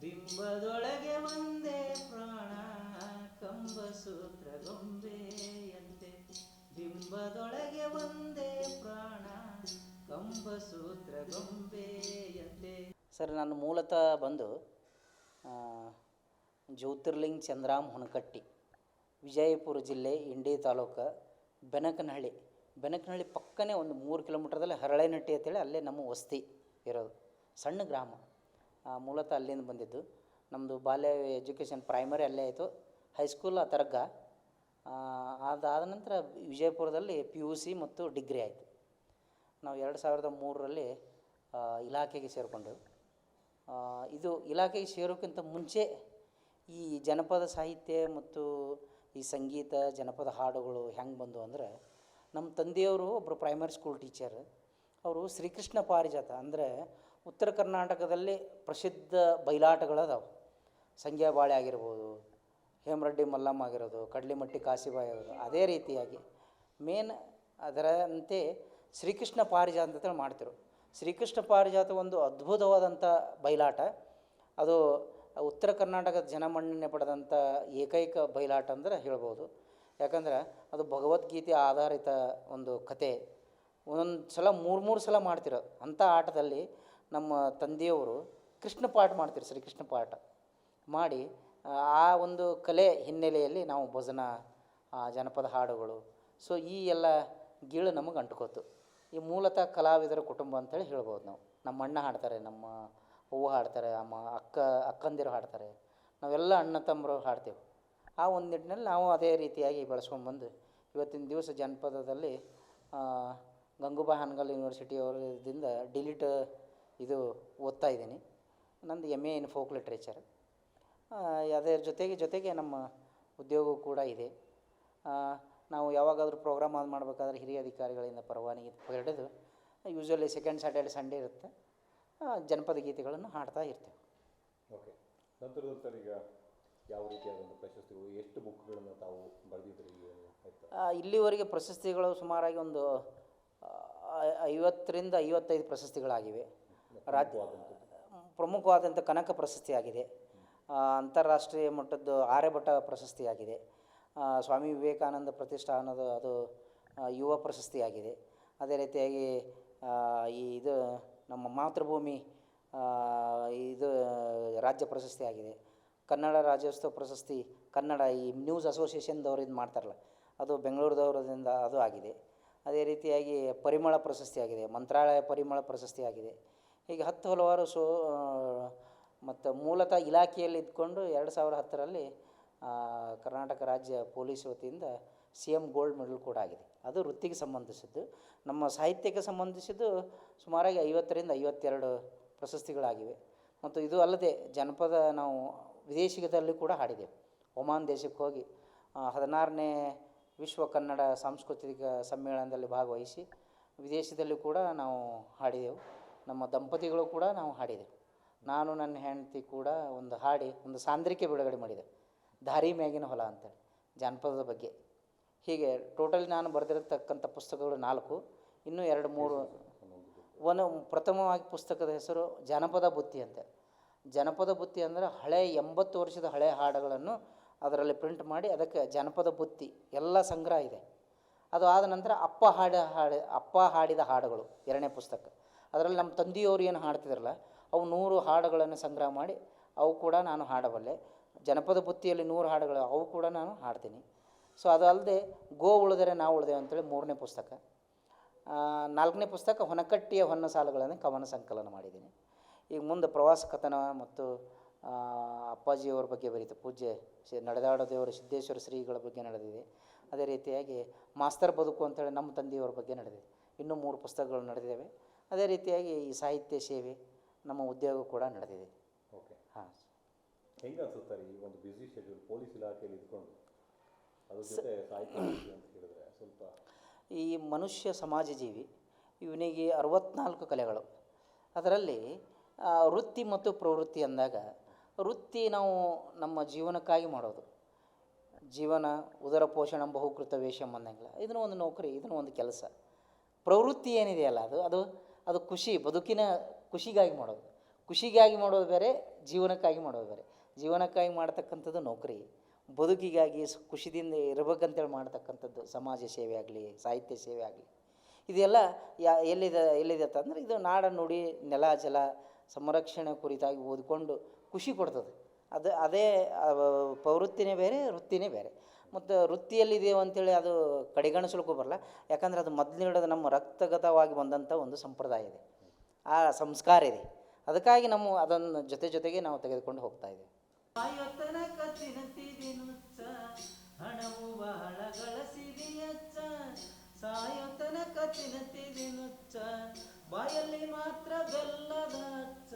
ಬಿಂಬದೊಳಗೆ ಒಂದೇ ಪ್ರಾಣ ಕಂಬಸೂತ್ರ ಗೊಂಬೆಯಂತೆ. ಬಿಂಬದೊಳಗೆ ಒಂದೇ ಪ್ರಾಣ ಕಂಬಸೂತ್ರ ಗೊಂಬೆಯಂತೆ. ಸರ್, ನಾನು ಮೂಲತಃ ಬಂದು ಜ್ಯೋತಿರ್ಲಿಂಗ್ ಚಂದ್ರಾಮ್ ಹುನಕಟ್ಟಿ, ವಿಜಯಪುರ ಜಿಲ್ಲೆ, ಇಂಡಿ ತಾಲೂಕು, ಬೆನಕನಹಳ್ಳಿ ಪಕ್ಕನೇ ಒಂದು 3 ಕಿಲೋಮೀಟ್ರದಲ್ಲಿ ಹರಳೆನಟ್ಟಿ ಅಂತೇಳಿ ಅಲ್ಲೇ ನಮ್ಮ ವಸ್ತಿ ಇರೋದು, ಸಣ್ಣ ಗ್ರಾಮ. ಮೂಲತಃ ಅಲ್ಲಿಂದ ಬಂದಿದ್ದು. ನಮ್ಮದು ಬಾಲ್ಯ ಎಜುಕೇಷನ್ ಪ್ರೈಮರಿ ಅಲ್ಲೇ ಆಯಿತು, ಹೈಸ್ಕೂಲ್ ತರಗ. ಅದಾದ ನಂತರ ವಿಜಯಪುರದಲ್ಲಿ PUC ಮತ್ತು ಡಿಗ್ರಿ ಆಯಿತು. ನಾವು 2003ರಲ್ಲಿ ಇಲಾಖೆಗೆ ಸೇರಿಕೊಂಡೆವು. ಇದು ಇಲಾಖೆಗೆ ಸೇರೋಕ್ಕಿಂತ ಮುಂಚೆ ಈ ಜನಪದ ಸಾಹಿತ್ಯ ಮತ್ತು ಈ ಸಂಗೀತ, ಜನಪದ ಹಾಡುಗಳು ಹೆಂಗೆ ಬಂದು ಅಂದರೆ, ನಮ್ಮ ತಂದೆಯವರು ಒಬ್ಬರು ಪ್ರೈಮರಿ ಸ್ಕೂಲ್ ಟೀಚರ್. ಅವರು ಶ್ರೀಕೃಷ್ಣ ಪಾರಿಜಾತ ಅಂದರೆ ಉತ್ತರ ಕರ್ನಾಟಕದಲ್ಲಿ ಪ್ರಸಿದ್ಧ ಬಯಲಾಟಗಳದಾವೆ. ಸಂಗ್ಯಾ ಬಾಳೆ ಆಗಿರ್ಬೋದು, ಹೇಮರೆಡ್ಡಿ ಮಲ್ಲಮ್ಮ ಆಗಿರೋದು, ಕಡ್ಲಿಮಟ್ಟಿ ಕಾಸಿಬಾಯಿ ಅವರು. ಅದೇ ರೀತಿಯಾಗಿ ಮೇನ್ ಅದರಂತೆ ಶ್ರೀಕೃಷ್ಣ ಪಾರಿಜಾತ ಅಂತೇಳಿ ಮಾಡ್ತಿರು. ಶ್ರೀಕೃಷ್ಣ ಪಾರಿಜಾತ ಒಂದು ಅದ್ಭುತವಾದಂಥ ಬಯಲಾಟ. ಅದು ಉತ್ತರ ಕರ್ನಾಟಕದ ಜನಮನ್ನಣೆ ಪಡೆದಂಥ ಏಕೈಕ ಬಯಲಾಟ ಅಂದರೆ ಹೇಳ್ಬೋದು. ಯಾಕಂದ್ರೆ ಅದು ಭಗವದ್ಗೀತೆ ಆಧಾರಿತ ಒಂದು ಕತೆ. ಒಂದೊಂದು ಸಲ 3 ಸಲ ಮಾಡ್ತಿರೋ ಅಂಥ ಆಟದಲ್ಲಿ ನಮ್ಮ ತಂದೆಯವರು ಕೃಷ್ಣ ಪಾಠ ಮಾಡ್ತಿರು, ಶ್ರೀಕೃಷ್ಣ ಪಾಠ ಮಾಡಿ ಆ ಒಂದು ಕಲೆ ಹಿನ್ನೆಲೆಯಲ್ಲಿ ನಾವು ಭಜನ, ಜನಪದ ಹಾಡುಗಳು, ಸೊ ಈ ಎಲ್ಲ ಗೀಳು ನಮಗೆ ಅಂಟ್ಕೋತು. ಈ ಮೂಲತಃ ಕಲಾವಿದರ ಕುಟುಂಬ ಅಂತೇಳಿ ಹೇಳ್ಬೋದು ನಾವು. ನಮ್ಮ ಅಣ್ಣ ಹಾಡ್ತಾರೆ, ನಮ್ಮ ಅವ್ವ ಹಾಡ್ತಾರೆ, ಅಕ್ಕಂದಿರು ಹಾಡ್ತಾರೆ, ನಾವೆಲ್ಲ ಅಣ್ಣ ತಮ್ಮರು ಹಾಡ್ತೇವೆ. ಆ ಒಂದು ನಿಟ್ಟಿನಲ್ಲಿ ನಾವು ಅದೇ ರೀತಿಯಾಗಿ ಬೆಳೆಸ್ಕೊಂಡ್ಬಂದು ಇವತ್ತಿನ ದಿವಸ ಜನಪದದಲ್ಲಿ ಗಂಗೂಬಾಯಿ ಹಾನಗಲ್ ಯೂನಿವರ್ಸಿಟಿಯವರಿಂದ ಡಿಲಿಟ್ ಇದು ಓದ್ತಾ ಇದ್ದೀನಿ. ನಂದು MA ಇನ್ ಫೋಕ್ ಲಿಟ್ರೇಚರ್. ಅದರ ಜೊತೆಗೆ ನಮ್ಮ ಉದ್ಯೋಗ ಕೂಡ ಇದೆ. ನಾವು ಯಾವಾಗಾದರೂ ಪ್ರೋಗ್ರಾಮ್ ಮಾಡಬೇಕಾದ್ರೆ ಹಿರಿಯ ಅಧಿಕಾರಿಗಳಿಂದ ಪರವಾನಗಿ ಪಡೆದು ಯೂಶ್ವಲಿ ಸೆಕೆಂಡ್ ಸ್ಯಾಟರ್ಡೆ ಸಂಡೇ ಇರುತ್ತೆ, ಜನಪದ ಗೀತೆಗಳನ್ನು ಹಾಡ್ತಾ ಇರ್ತೇವೆ. ಓಕೆ. ನಂತರದಲ್ಲಿ ಸರ್, ಈಗ ಯಾವ ರೀತಿಯಾದಂಥ ಪ್ರಶಸ್ತಿಗಳು, ಎಷ್ಟು ಬುಕ್ಗಳನ್ನು ತಾವು ಬರೆದಿದ್ರಿ? ಇಲ್ಲಿವರೆಗೆ ಪ್ರಶಸ್ತಿಗಳು ಸುಮಾರಾಗಿ ಒಂದು 50ರಿಂದ 55 ಪ್ರಶಸ್ತಿಗಳಾಗಿವೆ. ಪ್ರಮುಖವಾದಂಥ ಕನಕ ಪ್ರಶಸ್ತಿ ಆಗಿದೆ, ಅಂತಾರಾಷ್ಟ್ರೀಯ ಮಟ್ಟದ್ದು ಆರ್ಯಭಟ ಪ್ರಶಸ್ತಿ ಆಗಿದೆ, ಸ್ವಾಮಿ ವಿವೇಕಾನಂದ ಪ್ರತಿಷ್ಠಾನದ ಅದು ಯುವ ಪ್ರಶಸ್ತಿ ಆಗಿದೆ. ಅದೇ ರೀತಿಯಾಗಿ ಇದು ನಮ್ಮ ಮಾತೃಭೂಮಿ ಇದು ರಾಜ್ಯ ಪ್ರಶಸ್ತಿ ಆಗಿದೆ. ಕನ್ನಡ ರಾಜ್ಯೋತ್ಸವ ಪ್ರಶಸ್ತಿ, ಕನ್ನಡ ಈ ನ್ಯೂಸ್ ಅಸೋಸಿಯೇಷನ್ದವ್ರು ಇದು ಮಾಡ್ತಾರಲ್ಲ, ಅದು ಬೆಂಗಳೂರದವರಿಂದ ಅದು ಆಗಿದೆ. ಅದೇ ರೀತಿಯಾಗಿ ಪರಿಮಳ ಪ್ರಶಸ್ತಿ ಆಗಿದೆ, ಮಂತ್ರಾಲಯ ಪರಿಮಳ ಪ್ರಶಸ್ತಿ ಆಗಿದೆ. ಹೀಗೆ 10 ಹಲವಾರು ಮತ್ತು ಮೂಲತಃ ಇಲಾಖೆಯಲ್ಲಿ ಇದ್ಕೊಂಡು 2010ರಲ್ಲಿ ಕರ್ನಾಟಕ ರಾಜ್ಯ ಪೊಲೀಸ್ ವತಿಯಿಂದ CM ಗೋಲ್ಡ್ ಮೆಡಲ್ ಕೂಡ ಆಗಿದೆ. ಅದು ವೃತ್ತಿಗೆ ಸಂಬಂಧಿಸಿದ್ದು. ನಮ್ಮ ಸಾಹಿತ್ಯಕ್ಕೆ ಸಂಬಂಧಿಸಿದ್ದು ಸುಮಾರಾಗಿ 50ರಿಂದ 52 ಪ್ರಶಸ್ತಿಗಳಾಗಿವೆ. ಮತ್ತು ಇದು ಅಲ್ಲದೆ ಜನಪದ ನಾವು ವಿದೇಶದಲ್ಲಿ ಕೂಡ ಹಾಡಿದೆವು. ಒಮಾನ್ ದೇಶಕ್ಕೆ ಹೋಗಿ 16ನೇ ವಿಶ್ವ ಕನ್ನಡ ಸಾಂಸ್ಕೃತಿಕ ಸಮ್ಮೇಳನದಲ್ಲಿ ಭಾಗವಹಿಸಿ ವಿದೇಶದಲ್ಲಿ ಕೂಡ ನಾವು ಹಾಡಿದೆವು. ನಮ್ಮ ದಂಪತಿಗಳು ಕೂಡ ನಾವು ಹಾಡಿದೆವು. ನಾನು ನನ್ನ ಹೆಂಡತಿ ಕೂಡ ಒಂದು ಸಾಂದ್ರಿಕೆ ಬಿಡುಗಡೆ ಮಾಡಿದೆ, ದಾರಿ ಮ್ಯಾಗಿನ ಹೊಲ ಅಂತೇಳಿ, ಜಾನಪದದ ಬಗ್ಗೆ. ಹೀಗೆ ಟೋಟಲಿ ನಾನು ಬರೆದಿರತಕ್ಕಂಥ ಪುಸ್ತಕಗಳು 4, ಇನ್ನೂ 2-3. ಒಂದು ಪ್ರಥಮವಾಗಿ ಪುಸ್ತಕದ ಹೆಸರು ಜಾನಪದ ಬುತ್ತಿ ಅಂತ. ಜನಪದ ಬುತ್ತಿ ಅಂದರೆ 80 ವರ್ಷದ ಹಳೆಯ ಹಾಡುಗಳನ್ನು ಅದರಲ್ಲಿ ಪ್ರಿಂಟ್ ಮಾಡಿ ಅದಕ್ಕೆ ಜನಪದ ಬುತ್ತಿ ಎಲ್ಲ ಸಂಗ್ರಹ ಇದೆ. ಅದು ಆದ ನಂತರ ಅಪ್ಪ ಹಾಡಿದ ಹಾಡುಗಳು 2ನೇ ಪುಸ್ತಕ. ಅದರಲ್ಲಿ ನಮ್ಮ ತಂದೆಯವರು ಏನು ಹಾಡ್ತಿದ್ರಲ್ಲ ಅವು 100 ಹಾಡುಗಳನ್ನು ಸಂಗ್ರಹ ಮಾಡಿ ಅವು ಕೂಡ ನಾನು ಹಾಡಬಲ್ಲೆ. ಜನಪದ ಬುತ್ತಿಯಲ್ಲಿ 100 ಹಾಡುಗಳು, ಅವು ಕೂಡ ನಾನು ಹಾಡ್ತೀನಿ. ಸೊ ಅದಲ್ಲದೆ ಗೋ ಉಳಿದರೆ ನಾವು ಉಳಿದೇವೆ ಅಂತೇಳಿ 3ನೇ ಪುಸ್ತಕ. 4ನೇ ಪುಸ್ತಕ ಹೊನಕಟ್ಟಿಯ ಹೊನ್ನ ಸಾಲುಗಳನ್ನು ಕವನ ಸಂಕಲನ ಮಾಡಿದ್ದೀನಿ. ಈಗ ಮುಂದೆ ಪ್ರವಾಸ ಕಥನ ಮತ್ತು ಅಪ್ಪಾಜಿಯವರ ಬಗ್ಗೆ ಬರೀತು, ಪೂಜ್ಯ ನಡೆದಾಡೋ ದೇವರು ಸಿದ್ದೇಶ್ವರ ಶ್ರೀಗಳ ಬಗ್ಗೆ ನಡೆದಿದೆ. ಅದೇ ರೀತಿಯಾಗಿ ಮಾಸ್ತರ್ ಬದುಕು ಅಂತೇಳಿ ನಮ್ಮ ತಂದೆಯವರ ಬಗ್ಗೆ ನಡೆದಿದೆ. ಇನ್ನೂ 3 ಪುಸ್ತಕಗಳು ನಡೆದಿದ್ದಾವೆ. ಅದೇ ರೀತಿಯಾಗಿ ಈ ಸಾಹಿತ್ಯ ಸೇವೆ, ನಮ್ಮ ಉದ್ಯೋಗ ಕೂಡ ನಡೆದಿದೆ. ಓಕೆ. ಹಾಂ. ಹೆಂಗೆ ಅನಿಸುತ್ತಾರೆ ಈ ಒಂದು ಬ್ಯುಸಿ ಶೆಡ್ಯೂಲ್ ಪೊಲೀಸ್ ಇಲಾಖೆಯಲ್ಲಿ ಇದ್ಕೊಂಡು ಅದ್ರ ಜೊತೆ ಸಾಹಿತ್ಯ ಅಂತ ಹೇಳಿದ್ರೆ ಸ್ವಲ್ಪ? ಈ ಮನುಷ್ಯ ಸಮಾಜ ಜೀವಿ, ಇವನಿಗೆ 64 ಕಲೆಗಳು. ಅದರಲ್ಲಿ ವೃತ್ತಿ ಮತ್ತು ಪ್ರವೃತ್ತಿ ಅಂದಾಗ, ವೃತ್ತಿ ನಾವು ನಮ್ಮ ಜೀವನಕ್ಕಾಗಿ ಮಾಡೋದು, ಜೀವನ ಉದರ ಪೋಷಣ ಬಹುಕೃತ ವೇಷಂ ಅನ್ನಂಗಿಲ್ಲ, ಇದನ್ನು ಒಂದು ನೌಕರಿ, ಇದನ್ನು ಒಂದು ಕೆಲಸ. ಪ್ರವೃತ್ತಿ ಏನಿದೆಯಲ್ಲ ಅದು ಖುಷಿ, ಬದುಕಿನ ಖುಷಿಗಾಗಿ ಮಾಡೋದು. ಖುಷಿಗಾಗಿ ಮಾಡೋದು ಬೇರೆ, ಜೀವನಕ್ಕಾಗಿ ಮಾಡೋದು ಬೇರೆ. ಜೀವನಕ್ಕಾಗಿ ಮಾಡ್ತಕ್ಕಂಥದ್ದು ನೌಕರಿ, ಬದುಕಿಗಾಗಿ ಖುಷಿದಿಂದ ಇರಬೇಕಂತೇಳಿ ಮಾಡ್ತಕ್ಕಂಥದ್ದು ಸಮಾಜ ಸೇವೆ ಆಗಲಿ, ಸಾಹಿತ್ಯ ಸೇವೆ ಆಗಲಿ, ಇದೆಲ್ಲ ಎಲ್ಲಿದೆ ಅಂತಂದ್ರೆ ಇದು ನಾಡ ನುಡಿ ನೆಲ ಜಲ ಸಂರಕ್ಷಣೆ ಕುರಿತಾಗಿ ಓದಿಕೊಂಡು ಖುಷಿ ಕೊಡ್ತದೆ. ಅದೇ ಪ್ರವೃತ್ತಿನೇ ಬೇರೆ, ವೃತ್ತಿನೇ ಬೇರೆ. ಮತ್ತು ವೃತ್ತಿಯಲ್ಲಿದೆಯೋ ಅಂಥೇಳಿ ಅದು ಕಡೆಗಣಿಸ್ಲಿಕ್ಕೂ ಬರಲ್ಲ. ಯಾಕಂದ್ರೆ ಅದು ಮೊದಲಿಡೋದು ನಮ್ಮ ರಕ್ತಗತವಾಗಿ ಬಂದಂಥ ಒಂದು ಸಂಪ್ರದಾಯ ಇದೆ, ಆ ಸಂಸ್ಕಾರ ಇದೆ. ಅದಕ್ಕಾಗಿ ಅದನ್ನು ಜೊತೆಗೆ ನಾವು ತೆಗೆದುಕೊಂಡು ಹೋಗ್ತಾ ಇದ್ದೀವಿ. ಹಣವು ಬಹಳ ಗಳಿಸಿದೆಯಚ್ಚ, ಸಾಯೋತನಕ ತಿನ್ನುತ್ತಿದೆ ನುಚ್ಚ, ಬಾಯಲ್ಲಿ ಮಾತ್ರ ಬೆಲ್ಲದ ಅಚ್ಚ.